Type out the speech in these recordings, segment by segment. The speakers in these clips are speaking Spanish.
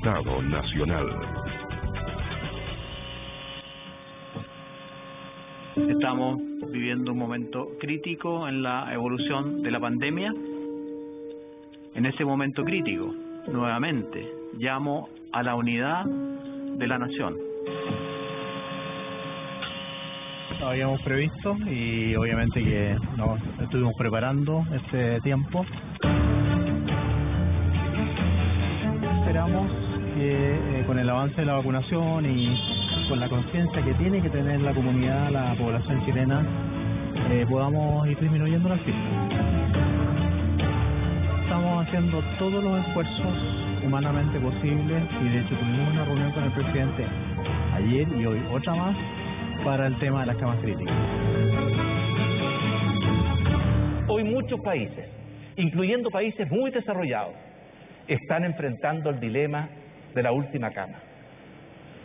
Estado Nacional. Estamos viviendo un momento crítico en la evolución de la pandemia. En ese momento crítico, nuevamente, llamo a la unidad de la nación. Lo habíamos previsto y obviamente que nos estuvimos preparando este tiempo. Esperamos que con el avance de la vacunación y con la conciencia que tiene que tener la comunidad, la población chilena, podamos ir disminuyendo las cifras. Estamos haciendo todos los esfuerzos humanamente posibles y de hecho tuvimos una reunión con el presidente ayer y hoy otra más para el tema de las camas críticas. Hoy muchos países, incluyendo países muy desarrollados, están enfrentando el dilema de la última cama.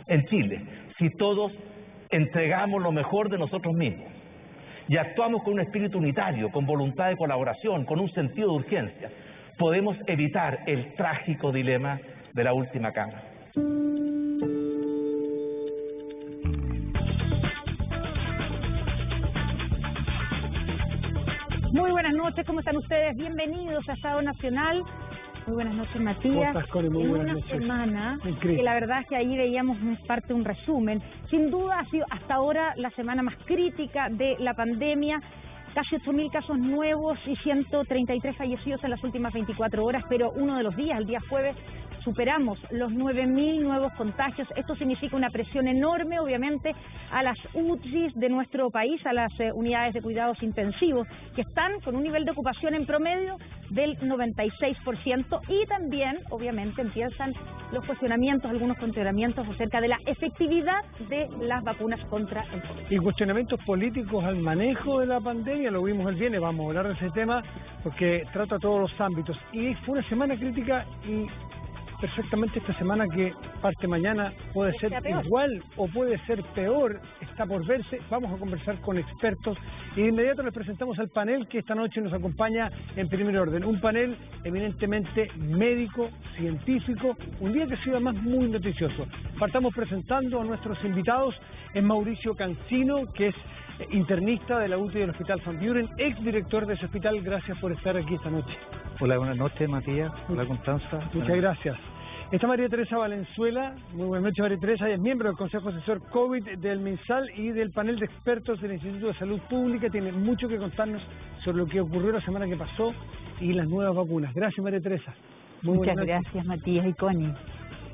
En Chile, si todos entregamos lo mejor de nosotros mismos y actuamos con un espíritu unitario, con voluntad de colaboración, con un sentido de urgencia, podemos evitar el trágico dilema de la última cama. Muy buenas noches, ¿cómo están ustedes? Bienvenidos a Estado Nacional. Muy buenas noches, Matías. Muy en buenas una noches. Semana Increíble. que la verdad es que ahí veíamos parte de un resumen. Sin duda ha sido hasta ahora la semana más crítica de la pandemia. Casi 8.000 casos nuevos y 133 fallecidos en las últimas 24 horas, pero uno de los días, el día jueves, superamos los 9.000 nuevos contagios. Esto significa una presión enorme, obviamente, a las UCIs de nuestro país, a las unidades de cuidados intensivos, que están con un nivel de ocupación en promedio del 96%, y también, obviamente, empiezan los cuestionamientos, algunos cuestionamientos acerca de la efectividad de las vacunas contra el COVID. Y cuestionamientos políticos al manejo de la pandemia, lo vimos el viernes, vamos a hablar de ese tema, porque trata todos los ámbitos. Y fue una semana crítica y perfectamente esta semana que parte mañana puede ser igual o puede ser peor, está por verse. Vamos a conversar con expertos y de inmediato les presentamos al panel que esta noche nos acompaña en primer orden. Un panel eminentemente médico, científico, un día que ha sido además muy noticioso. Partamos presentando a nuestros invitados. Es Mauricio Cancino, que es internista de la UTI del Hospital Van Buren, exdirector de ese hospital. Gracias por estar aquí esta noche. Hola, buenas noches, Matías. Hola, Constanza. Muchas gracias. Está María Teresa Valenzuela. Muy buenas noches, María Teresa. Ella es miembro del Consejo Asesor COVID del MinSal y del panel de expertos del Instituto de Salud Pública. Tiene mucho que contarnos sobre lo que ocurrió la semana que pasó y las nuevas vacunas. Gracias, María Teresa. Muchas gracias, Matías y Connie.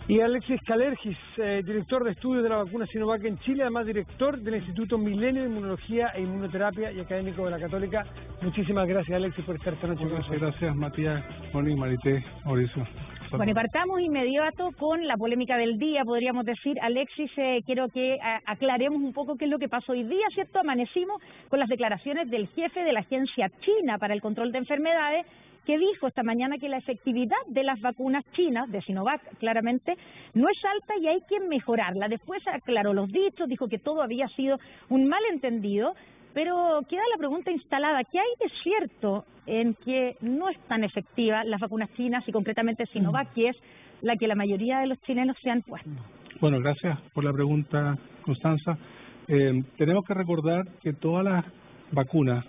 Y Alexis Calergis, director de estudios de la vacuna Sinovac en Chile, además director del Instituto Milenio de Inmunología e Inmunoterapia y académico de la Católica. Muchísimas gracias, Alexis, por estar esta noche con nosotros. Gracias, Matías, Moni, Marité, Mauricio. Bueno, y partamos inmediato con la polémica del día, podríamos decir. Alexis, quiero que aclaremos un poco qué es lo que pasó hoy día, ¿cierto? Amanecimos con las declaraciones del jefe de la Agencia China para el Control de Enfermedades, que dijo esta mañana que la efectividad de las vacunas chinas, de Sinovac claramente, no es alta y hay que mejorarla. Después aclaró los dichos, dijo que todo había sido un malentendido, pero queda la pregunta instalada: ¿qué hay de cierto en que no es tan efectiva las vacunas chinas y concretamente Sinovac, que es la que la mayoría de los chilenos se han puesto? Bueno, gracias por la pregunta, Constanza. Tenemos que recordar que todas las vacunas,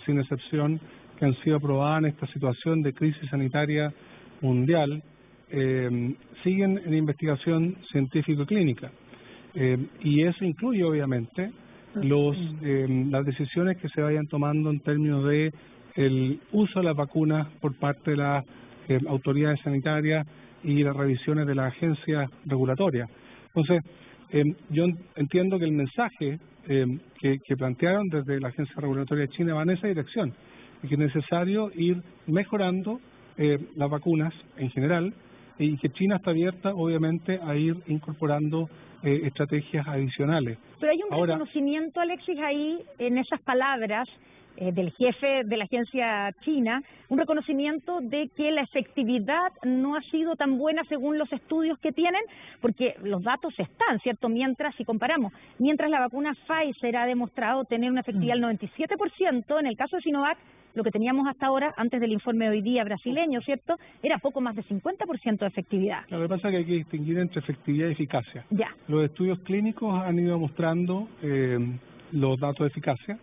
sin excepción, que han sido aprobadas en esta situación de crisis sanitaria mundial, siguen en investigación científico-clínica. Y eso incluye, obviamente, las decisiones que se vayan tomando en términos de el uso de las vacunas por parte de las autoridades sanitarias y las revisiones de las agencias regulatorias. Entonces, yo entiendo que el mensaje que plantearon desde la Agencia Regulatoria de China va en esa dirección, y que es necesario ir mejorando las vacunas en general, y que China está abierta, obviamente, a ir incorporando estrategias adicionales. Pero hay un reconocimiento, Alexis, ahí en esas palabras del jefe de la agencia china, un reconocimiento de que la efectividad no ha sido tan buena según los estudios que tienen, porque los datos están, ¿cierto? Mientras, si comparamos, mientras la vacuna Pfizer ha demostrado tener una efectividad del 97%, en el caso de Sinovac lo que teníamos hasta ahora, antes del informe de hoy día brasileño, ¿cierto? Era poco más de 50% de efectividad. Lo que pasa es que hay que distinguir entre efectividad y eficacia. Ya. Los estudios clínicos han ido mostrando los datos de eficacia.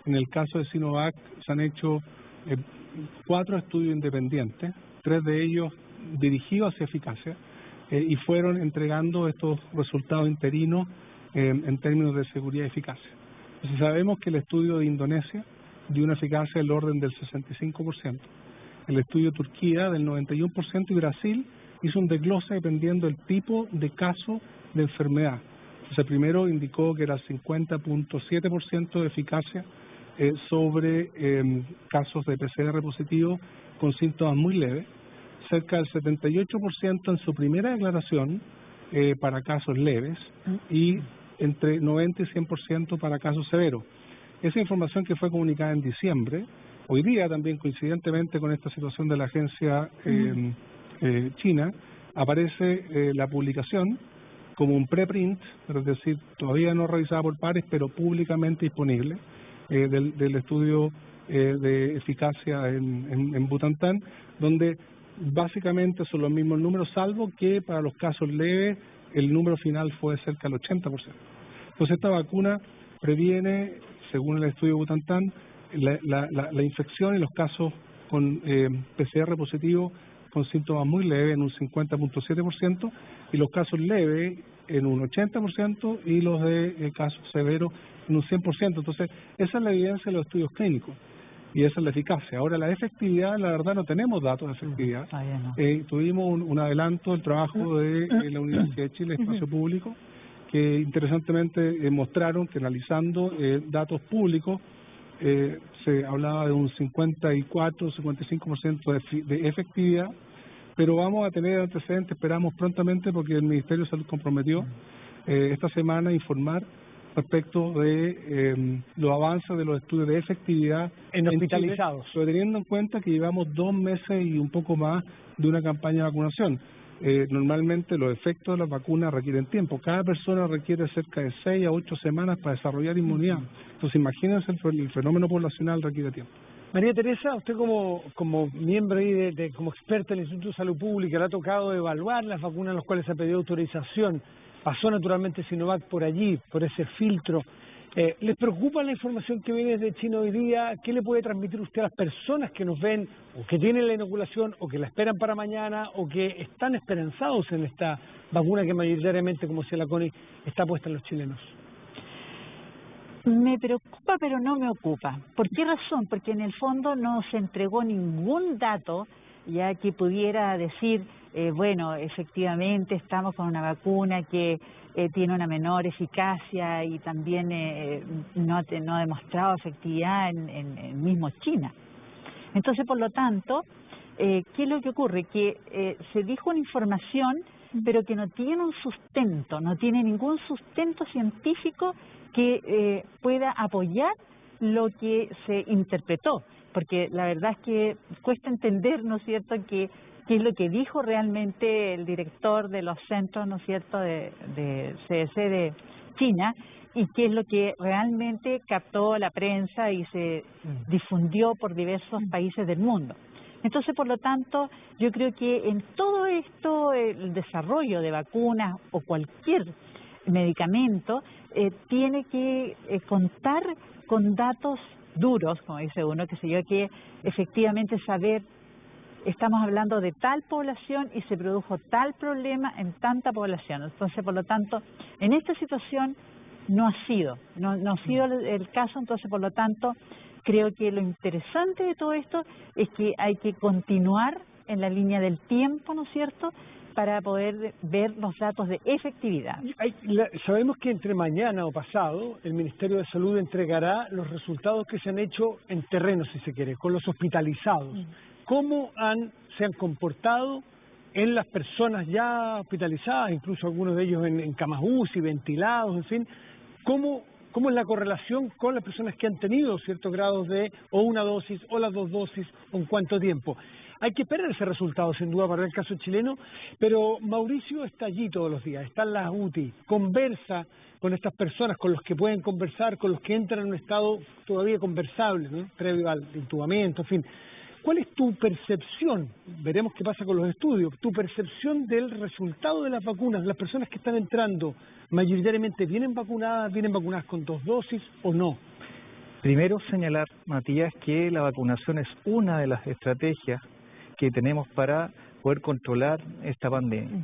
En el caso de Sinovac se han hecho 4 estudios independientes, 3 de ellos dirigidos hacia eficacia, y fueron entregando estos resultados interinos en términos de seguridad y eficacia. Entonces sabemos que el estudio de Indonesia dio una eficacia del orden del 65%, el estudio de Turquía del 91% y Brasil hizo un desglose dependiendo del tipo de caso de enfermedad. Entonces primero indicó que era 50.7% de eficacia sobre casos de PCR positivo con síntomas muy leves, cerca del 78% en su primera declaración para casos leves y entre 90 y 100% para casos severos. Esa información que fue comunicada en diciembre, hoy día también coincidentemente con esta situación de la agencia china, aparece la publicación como un preprint, es decir, todavía no revisada por pares, pero públicamente disponible, del estudio de eficacia en Butantan, donde básicamente son los mismos números, salvo que para los casos leves el número final fue cerca del 80%. Entonces esta vacuna previene, según el estudio de Butantan, la infección y los casos con PCR positivo con síntomas muy leves en un 50.7% y los casos leves en un 80% y los de casos severos en un 100%. Entonces esa es la evidencia de los estudios clínicos y esa es la eficacia. Ahora la efectividad, la verdad no tenemos datos de efectividad. Tuvimos un adelanto del trabajo de la Universidad de Chile, Espacio Público, que interesantemente mostraron que analizando datos públicos se hablaba de un 54-55% de efectividad, pero vamos a tener antecedentes, esperamos prontamente, porque el Ministerio de Salud comprometió esta semana a informar respecto de los avances de los estudios de efectividad en hospitalizados. Chile, pero teniendo en cuenta que llevamos 2 meses y un poco más de una campaña de vacunación. Normalmente los efectos de las vacunas requieren tiempo. Cada persona requiere cerca de 6 a 8 semanas para desarrollar inmunidad. Entonces imagínense, el fenómeno poblacional requiere tiempo. María Teresa, usted como miembro ahí como experta del Instituto de Salud Pública, le ha tocado evaluar las vacunas a las cuales se ha pedido autorización. Pasó naturalmente Sinovac por allí, por ese filtro. ¿Les preocupa la información que viene desde China hoy día? ¿Qué le puede transmitir usted a las personas que nos ven o que tienen la inoculación o que la esperan para mañana o que están esperanzados en esta vacuna que mayoritariamente, como decía la Connie, está puesta en los chilenos? Me preocupa, pero no me ocupa. ¿Por qué razón? Porque en el fondo no se entregó ningún dato ya que pudiera decir, bueno, efectivamente estamos con una vacuna que tiene una menor eficacia y también no ha demostrado efectividad en mismo China. Entonces, por lo tanto, ¿qué es lo que ocurre? Que se dijo una información, pero que no tiene un sustento, no tiene ningún sustento científico que pueda apoyar lo que se interpretó, porque la verdad es que cuesta entender, ¿no es cierto?, qué es lo que dijo realmente el director de los centros, ¿no es cierto?, de CDC de China, y qué es lo que realmente captó la prensa y se difundió por diversos países del mundo. Entonces, por lo tanto, yo creo que en todo esto, el desarrollo de vacunas o cualquier medicamento tiene que contar con datos duros, como dice uno, que sé yo, que efectivamente saber, estamos hablando de tal población y se produjo tal problema en tanta población. Entonces, por lo tanto, en esta situación no ha sido el caso. Entonces, por lo tanto, creo que lo interesante de todo esto es que hay que continuar en la línea del tiempo, ¿no es cierto?, para poder ver los datos de efectividad. Sabemos que entre mañana o pasado el Ministerio de Salud entregará los resultados que se han hecho en terreno, si se quiere, con los hospitalizados. ¿Cómo se han comportado en las personas ya hospitalizadas, incluso algunos de ellos en camas UCI, ventilados, en fin? ¿Cómo ¿Cómo es la correlación con las personas que han tenido ciertos grados de o una dosis o las 2 dosis o en cuánto tiempo? Hay que esperar ese resultado, sin duda, para el caso chileno, pero Mauricio está allí todos los días, está en las UTI, conversa con estas personas, con los que pueden conversar, con los que entran en un estado todavía conversable, ¿no? Previo al intubamiento, en fin. ¿Cuál es tu percepción? Veremos qué pasa con los estudios. Tu percepción del resultado de las vacunas, las personas que están entrando, mayoritariamente vienen vacunadas con 2 dosis o no. Primero señalar, Matías, que la vacunación es una de las estrategias que tenemos para poder controlar esta pandemia.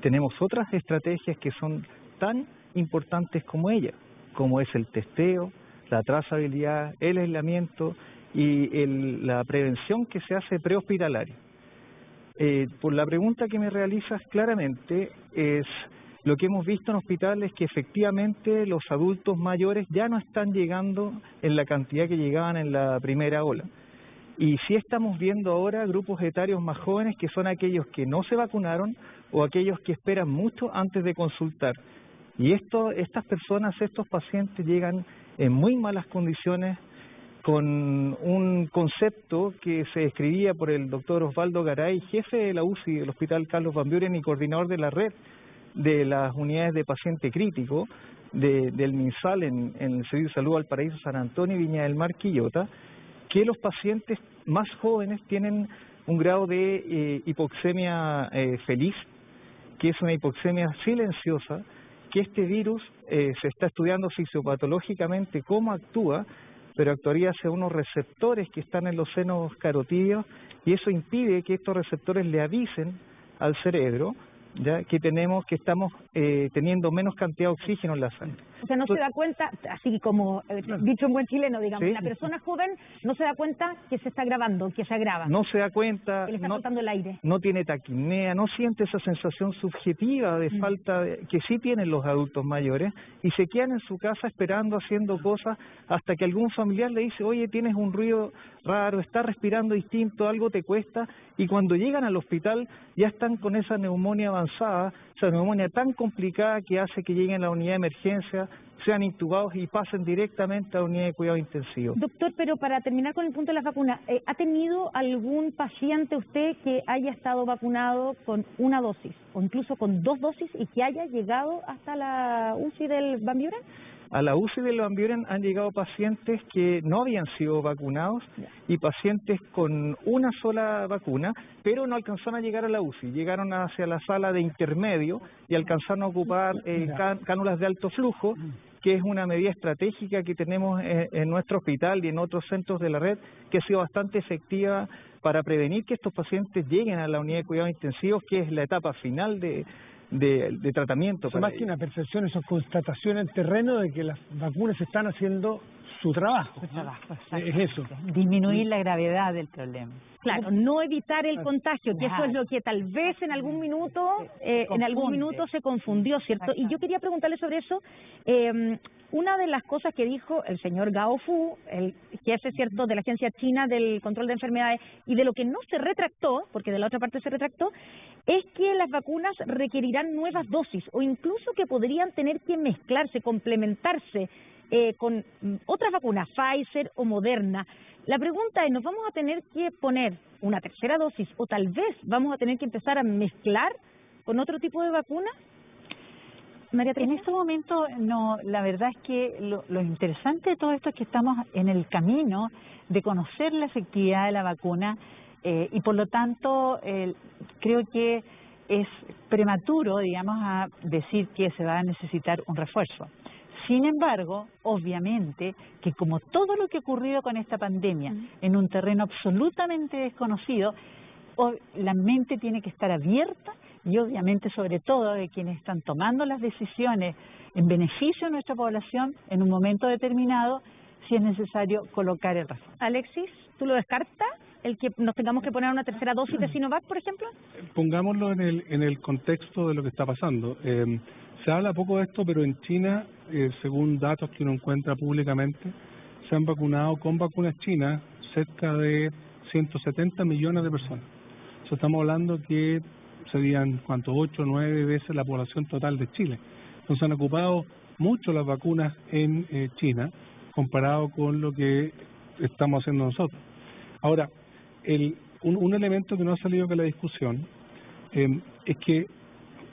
Tenemos otras estrategias que son tan importantes como ella, como es el testeo, la trazabilidad, el aislamiento y la prevención que se hace prehospitalaria. Por la pregunta que me realizas, claramente es lo que hemos visto en hospitales, que efectivamente los adultos mayores ya no están llegando en la cantidad que llegaban en la primera ola. Y sí estamos viendo ahora grupos etarios más jóvenes, que son aquellos que no se vacunaron o aquellos que esperan mucho antes de consultar. Y estas personas, estos pacientes llegan en muy malas condiciones, con un concepto que se describía por el doctor Osvaldo Garay, jefe de la UCI del Hospital Carlos Van Buren y coordinador de la red de las unidades de paciente crítico del MinSal en el Servicio de Salud Valparaíso, San Antonio y Viña del Mar, Quillota, que los pacientes más jóvenes tienen un grado de hipoxemia feliz, que es una hipoxemia silenciosa, que este virus se está estudiando fisiopatológicamente cómo actúa, pero actuaría hacia unos receptores que están en los senos carotídeos, y eso impide que estos receptores le avisen al cerebro ya que estamos teniendo menos cantidad de oxígeno en la sangre. O sea, no se da cuenta, así como dicho en buen chileno, digamos, ¿sí? La persona joven no se da cuenta que se está agravando, que se agrava. No se da cuenta, que le está faltando el aire. No tiene taquipnea, no siente esa sensación subjetiva de falta que sí tienen los adultos mayores, y se quedan en su casa esperando, haciendo cosas, hasta que algún familiar le dice, oye, tienes un ruido raro, estás respirando distinto, algo te cuesta, y cuando llegan al hospital ya están con esa neumonía avanzada, esa neumonía tan complicada que hace que lleguen a la unidad de emergencia, sean intubados y pasen directamente a la unidad de cuidado intensivo. Doctor, pero para terminar con el punto de las vacunas, ¿ha tenido algún paciente usted que haya estado vacunado con una dosis o incluso con 2 dosis y que haya llegado hasta la UCI del Van Buren? A la UCI del Van Buren han llegado pacientes que no habían sido vacunados y pacientes con una sola vacuna, pero no alcanzaron a llegar a la UCI, llegaron hacia la sala de intermedio y alcanzaron a ocupar cánulas de alto flujo, que es una medida estratégica que tenemos en nuestro hospital y en otros centros de la red, que ha sido bastante efectiva para prevenir que estos pacientes lleguen a la unidad de cuidados intensivos, que es la etapa final de tratamiento. Más que una percepción, eso es constatación en terreno de que las vacunas están haciendo su trabajo. Es eso. Disminuir la gravedad del problema. Claro, no evitar el contagio, que eso es lo que tal vez en algún minuto se confundió, ¿cierto? Y yo quería preguntarle sobre eso. Una de las cosas que dijo el señor Gao Fu, el jefe, ¿cierto?, de la Agencia China del Control de Enfermedades, y de lo que no se retractó, porque de la otra parte se retractó, es que las vacunas requerirán nuevas dosis o incluso que podrían tener que mezclarse, complementarse con otras vacunas, Pfizer o Moderna. La pregunta es, ¿nos vamos a tener que poner una tercera dosis o tal vez vamos a tener que empezar a mezclar con otro tipo de vacuna? María Teresa. En este momento, no, la verdad es que lo interesante de todo esto es que estamos en el camino de conocer la efectividad de la vacuna y por lo tanto creo que es prematuro, digamos, a decir que se va a necesitar un refuerzo. Sin embargo, obviamente, que como todo lo que ha ocurrido con esta pandemia en un terreno absolutamente desconocido, la mente tiene que estar abierta y obviamente sobre todo de quienes están tomando las decisiones en beneficio de nuestra población en un momento determinado, si es necesario colocar el refuerzo. Alexis, ¿tú lo descartas? ¿El que nos tengamos que poner una tercera dosis de Sinovac, por ejemplo? Pongámoslo en el contexto de lo que está pasando. Se habla poco de esto, pero en China, según datos que uno encuentra públicamente, se han vacunado con vacunas chinas cerca de 170 millones de personas. O sea, estamos hablando que serían, 8 o 9 veces la población total de Chile. Entonces han ocupado mucho las vacunas en China comparado con lo que estamos haciendo nosotros. Ahora, un elemento que no ha salido de la discusión es que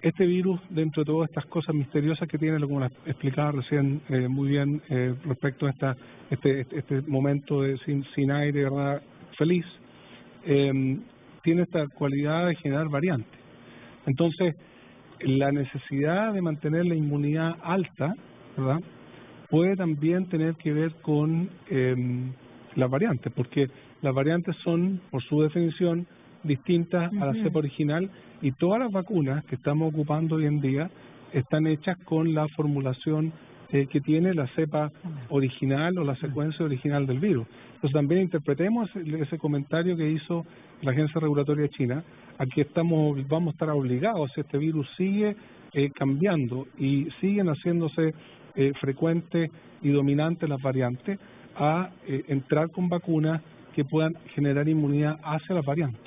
este virus, dentro de todas estas cosas misteriosas que tiene, como las explicaba recién muy bien respecto a este momento de sin aire, ¿verdad?, feliz, tiene esta cualidad de generar variantes. Entonces, la necesidad de mantener la inmunidad alta, ¿verdad?, puede también tener que ver con las variantes, porque las variantes son, por su definición, distintas a la cepa original, y todas las vacunas que estamos ocupando hoy en día están hechas con la formulación que tiene la cepa original o la secuencia original del virus. Entonces también interpretemos ese comentario que hizo la Agencia Regulatoria China, a que vamos a estar obligados, si este virus sigue cambiando y siguen haciéndose frecuentes y dominantes las variantes, a entrar con vacunas que puedan generar inmunidad hacia las variantes.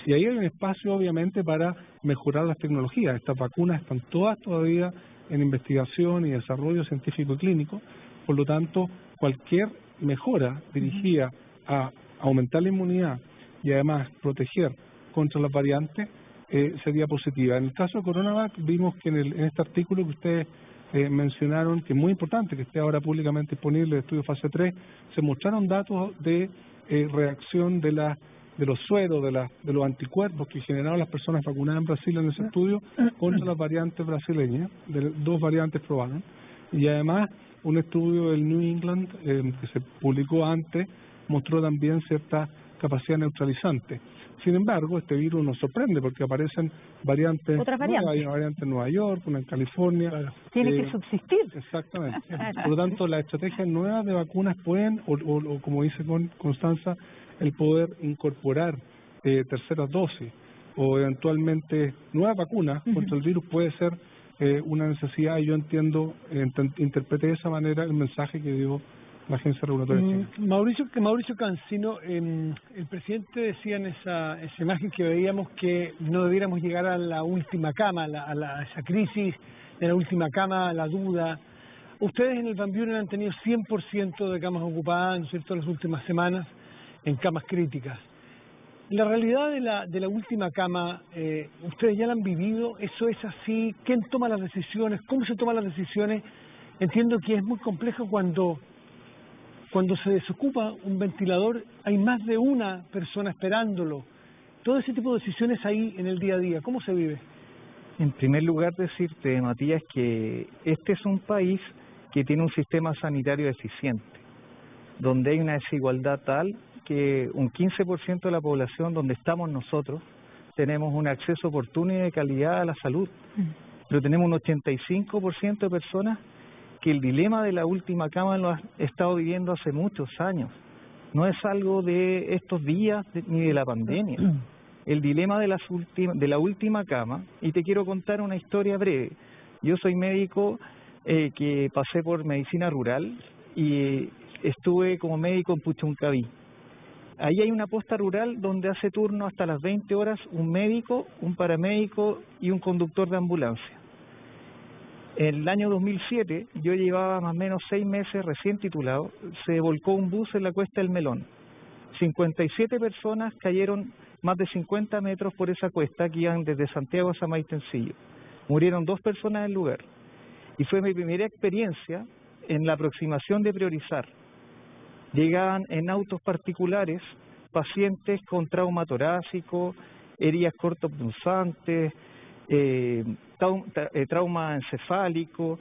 Y ahí hay un espacio, obviamente, para mejorar las tecnologías. Estas vacunas están todas todavía en investigación y desarrollo científico y clínico, por lo tanto, cualquier mejora dirigida a aumentar la inmunidad y además proteger contra las variantes sería positiva. En el caso de CoronaVac, vimos que en este artículo que ustedes mencionaron, que es muy importante que esté ahora públicamente disponible, el estudio fase 3, se mostraron datos de reacción de los sueros, de los anticuerpos que generaron las personas vacunadas en Brasil en ese estudio contra las variantes brasileñas, dos variantes probaron, y además un estudio del New England que se publicó antes mostró también cierta capacidad neutralizante. Sin embargo, este virus nos sorprende porque aparecen variantes. ¿Otras variantes? Hay una variante en Nueva York, una en California. Claro. Tiene que subsistir. Exactamente. Por lo tanto, las estrategias nuevas de vacunas pueden, o como dice Constanza, el poder incorporar terceras dosis o eventualmente nuevas vacunas contra el virus puede ser una necesidad, y yo interpreté de esa manera el mensaje que dio la Agencia Regulatoria China. Mauricio Cancino, el presidente decía en esa imagen que veíamos que no debiéramos llegar a la última cama, a esa crisis de la última cama, a la duda. Ustedes en el Van Buren han tenido 100% de camas ocupadas, ¿no es cierto?, en las últimas semanas, en camas críticas. La realidad de la última cama, ¿ustedes ya la han vivido? ¿Eso es así? ¿Quién toma las decisiones? ¿Cómo se toman las decisiones? Entiendo que es muy complejo cuando se desocupa un ventilador, hay más de una persona esperándolo. Todo ese tipo de decisiones ahí en el día a día, ¿cómo se vive? En primer lugar, decirte, Matías, que este es un país que tiene un sistema sanitario eficiente, donde hay una desigualdad tal que un 15% de la población donde estamos nosotros tenemos un acceso oportuno y de calidad a la salud, pero tenemos un 85% de personas que el dilema de la última cama lo ha estado viviendo hace muchos años. No es algo de estos días ni de la pandemia. El dilema de la última cama, y te quiero contar una historia breve. Yo soy médico que pasé por medicina rural y estuve como médico en Puchuncaví. Ahí hay una posta rural donde hace turno hasta las 20 horas un médico, un paramédico y un conductor de ambulancia. En el año 2007, yo llevaba más o menos 6 meses recién titulado, se volcó un bus en la Cuesta del Melón. 57 personas cayeron más de 50 metros por esa cuesta que iban desde Santiago a Samaitencillo. Murieron 2 personas en el lugar. Y fue mi primera experiencia en la aproximación de priorizar. Llegaban en autos particulares pacientes con trauma torácico, heridas cortopunzantes, trauma encefálico,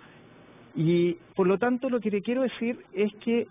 y por lo tanto lo que te quiero decir es que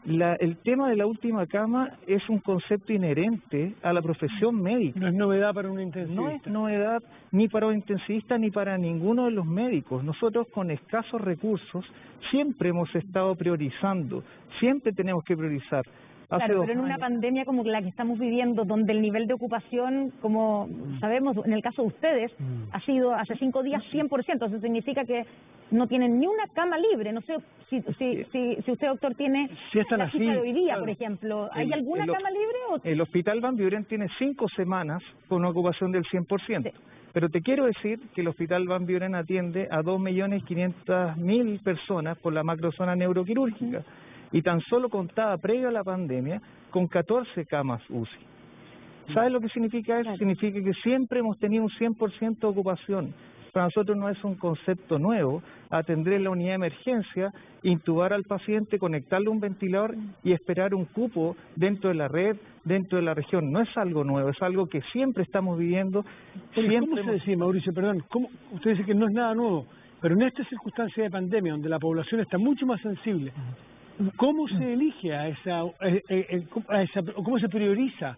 el tema de la última cama es un concepto inherente a la profesión médica. No es novedad para un intensivista. No es novedad ni para un intensivista ni para ninguno de los médicos. Nosotros con escasos recursos siempre hemos estado priorizando, siempre tenemos que priorizar. Claro, pero en una pandemia como la que estamos viviendo, donde el nivel de ocupación, como sabemos, en el caso de ustedes, ha sido hace 5 días 100%, eso significa que no tienen ni una cama libre. No sé si usted, doctor, tiene la cifra de hoy día, claro, por ejemplo. ¿Hay alguna cama libre? El Hospital Van Buren tiene 5 semanas con una ocupación del 100%. Sí. Pero te quiero decir que el Hospital Van Buren atiende a 2.500.000 personas por la macrozona neuroquirúrgica y tan solo contaba previo a la pandemia con 14 camas UCI. ¿Sabes lo que significa eso? Significa que siempre hemos tenido un 100% de ocupación. Para nosotros no es un concepto nuevo atender en la unidad de emergencia, intubar al paciente, conectarle a un ventilador y esperar un cupo dentro de la red, dentro de la región. No es algo nuevo, es algo que siempre estamos viviendo. ¿Cómo se decía, Mauricio, perdón? Usted dice que no es nada nuevo, pero en esta circunstancia de pandemia, donde la población está mucho más sensible, ¿cómo se elige cómo se prioriza?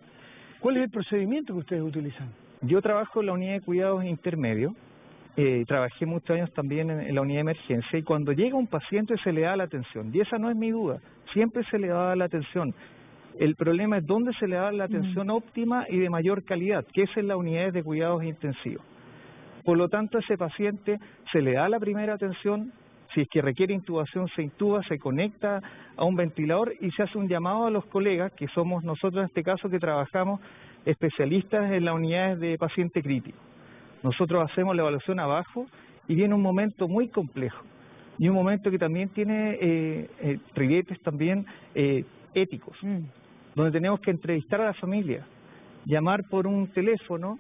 ¿Cuál es el procedimiento que ustedes utilizan? Yo trabajo en la unidad de cuidados intermedios. Trabajé muchos años también en la unidad de emergencia y cuando llega un paciente se le da la atención, y esa no es mi duda, siempre se le da la atención. El problema es dónde se le da la atención óptima y de mayor calidad, que es en las unidades de cuidados intensivos. Por lo tanto, a ese paciente se le da la primera atención, si es que requiere intubación se intuba, se conecta a un ventilador y se hace un llamado a los colegas, que somos nosotros en este caso que trabajamos especialistas en las unidades de paciente crítico. Nosotros hacemos la evaluación abajo y viene un momento muy complejo y un momento que también tiene ribetes también éticos, donde tenemos que entrevistar a la familia, llamar por un teléfono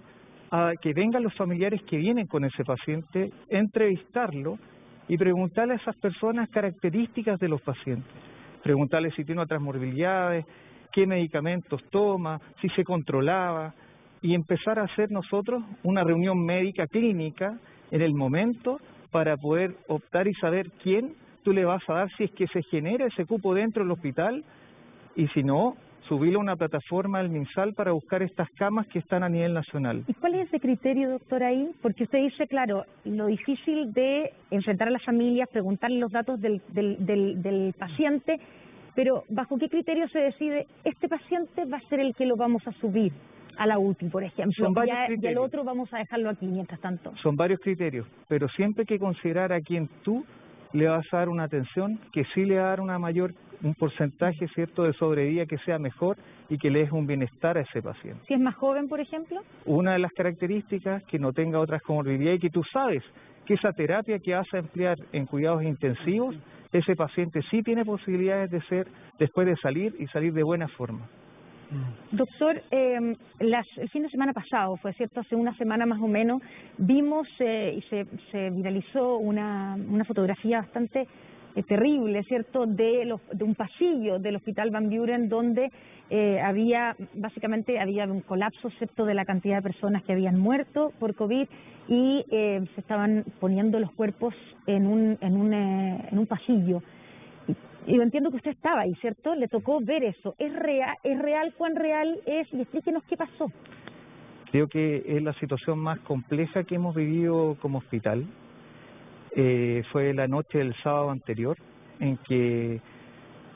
a que vengan los familiares que vienen con ese paciente, entrevistarlo y preguntarle a esas personas características de los pacientes, preguntarle si tiene otras morbilidades, qué medicamentos toma, si se controlaba, y empezar a hacer nosotros una reunión médica clínica en el momento para poder optar y saber quién tú le vas a dar, si es que se genera ese cupo dentro del hospital, y si no, subirlo a una plataforma del MinSal para buscar estas camas que están a nivel nacional. ¿Y cuál es ese criterio, doctor, ahí? Porque usted dice, claro, lo difícil de enfrentar a las familias, preguntarle los datos del paciente, pero ¿bajo qué criterio se decide este paciente va a ser el que lo vamos a subir a la UTI, por ejemplo, y al otro vamos a dejarlo aquí mientras tanto? Son varios criterios, pero siempre hay que considerar a quien tú le vas a dar una atención, que sí le va a dar un porcentaje, ¿cierto?, de sobrevida que sea mejor y que le des un bienestar a ese paciente. Si es más joven, por ejemplo. Una de las características, que no tenga otras comorbilidades y que tú sabes que esa terapia que vas a emplear en cuidados intensivos, ese paciente sí tiene posibilidades de ser, después de salir y salir de buena forma. Doctor, el fin de semana pasado, fue cierto, hace una semana más o menos, vimos y se viralizó una fotografía bastante terrible, ¿cierto?, de un pasillo del Hospital Van Buren donde había un colapso, ¿cierto?, de la cantidad de personas que habían muerto por COVID y se estaban poniendo los cuerpos en un pasillo. Y yo entiendo que usted estaba ahí, ¿cierto? Le tocó ver eso. ¿Es real? ¿Cuán real es? Y explíquenos qué pasó. Creo que es la situación más compleja que hemos vivido como hospital. Fue la noche del sábado anterior, en que,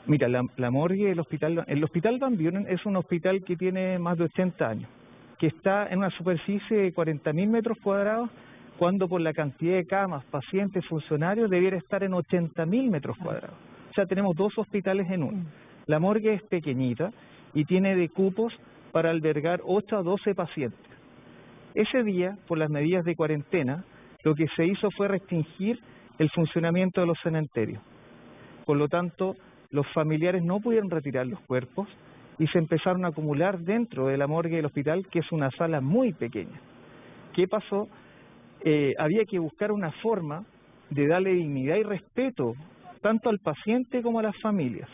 mira, la morgue del hospital, el Hospital Van Buren es un hospital que tiene más de 80 años, que está en una superficie de 40.000 metros cuadrados, cuando por la cantidad de camas, pacientes, funcionarios, debiera estar en 80.000 metros cuadrados. O sea, tenemos dos hospitales en uno. La morgue es pequeñita y tiene de cupos para albergar 8 a 12 pacientes. Ese día, por las medidas de cuarentena, lo que se hizo fue restringir el funcionamiento de los cementerios. Por lo tanto, los familiares no pudieron retirar los cuerpos y se empezaron a acumular dentro de la morgue del hospital, que es una sala muy pequeña. ¿Qué pasó? Había que buscar una forma de darle dignidad y respeto tanto al paciente como a las familias.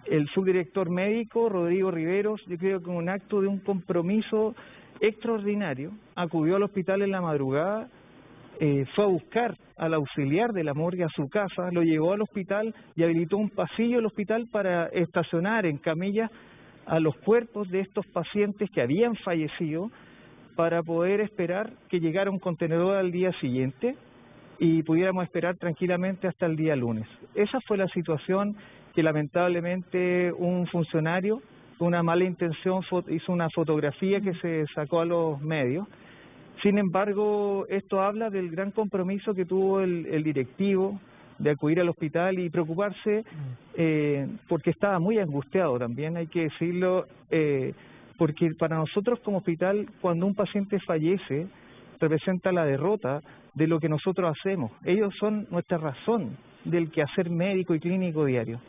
El subdirector médico, Rodrigo Riveros, yo creo que en un acto de un compromiso extraordinario, acudió al hospital en la madrugada, fue a buscar al auxiliar de la morgue a su casa, lo llevó al hospital y habilitó un pasillo del hospital para estacionar en camillas a los cuerpos de estos pacientes que habían fallecido, para poder esperar que llegara un contenedor al día siguiente y pudiéramos esperar tranquilamente hasta el día lunes. Esa fue la situación que lamentablemente un funcionario con una mala intención hizo una fotografía que se sacó a los medios. Sin embargo, esto habla del gran compromiso que tuvo el directivo de acudir al hospital y preocuparse porque estaba muy angustiado también, hay que decirlo, porque para nosotros como hospital, cuando un paciente fallece, representa la derrota de lo que nosotros hacemos. Ellos son nuestra razón del quehacer médico y clínico diario.